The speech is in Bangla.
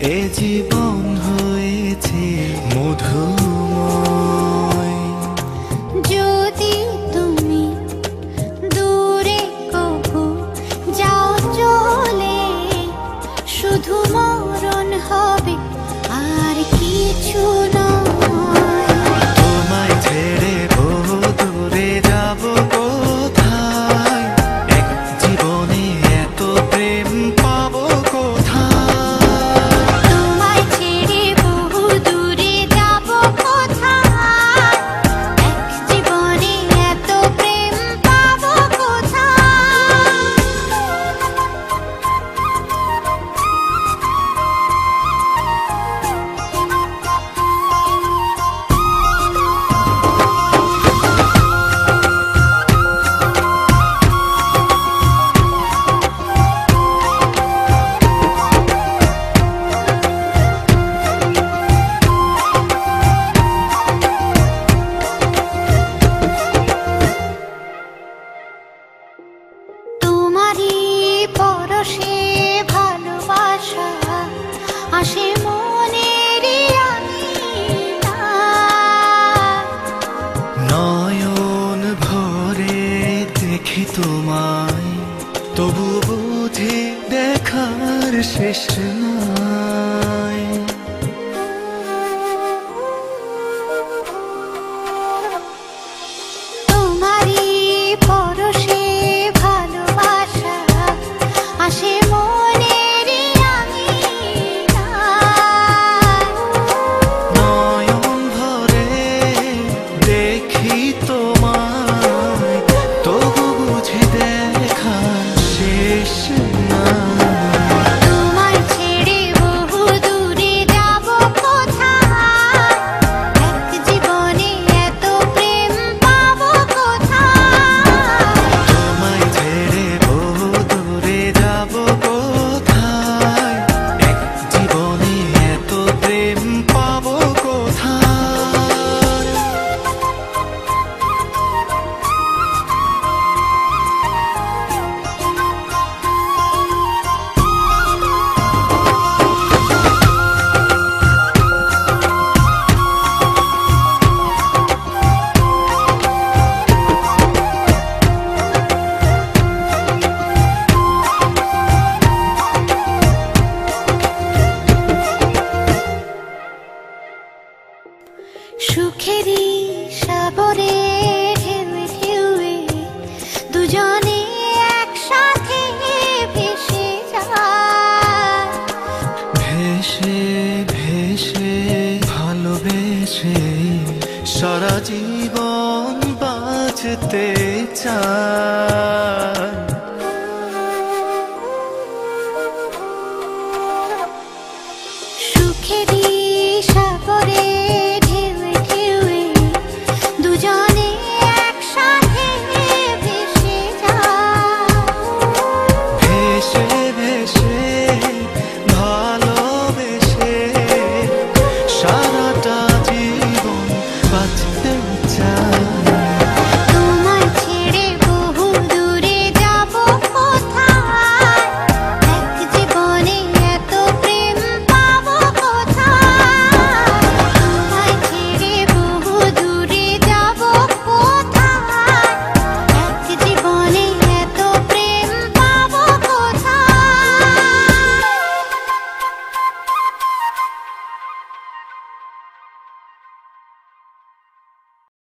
এ জীবন হয়েছে মধুময়। যদি তুমি দূরে কবু যাও চলে, শুধু মরণ হবে আর কিছু নয়। তোমায় ছেড়ে বহু দূরে যাব কোথায়, এক জীবনে এত প্রেম পাবো কোথায়। তোমায় ছেড়ে বহু দূরে যাব কোথায়, এক জীবনে এত প্রেম পাবো কোথায়। তোমারই পরশে ভালোবাসা আসে মনের নয়ন ভরে দেখি তোমায়, তবু বুঝি দেখার শেষ নাই। তোমারই পরশে ভালোবাসা আসে মনের নয়ন ভরে দেখি তোমায়, তবু বুঝি দেখার শেষ নাই। তোমায় ছেড়ে বহু দূরে যাব কোথায়, এক জীবনে এত প্রেম পাবো কোথায়। তোমায় ছেড়ে বহু দূরে যাব কোথায়, এক জীবনে এত প্রেম পাবো কোথায়। সুখেরই সাগরে ঢেউয়ে ঢেউয়ে দুজনে একসাথে ভেসে যায়। ভেসে ভেসে ভালোবেসে সারা জীবন বাঁচতে চাই। সুখেরই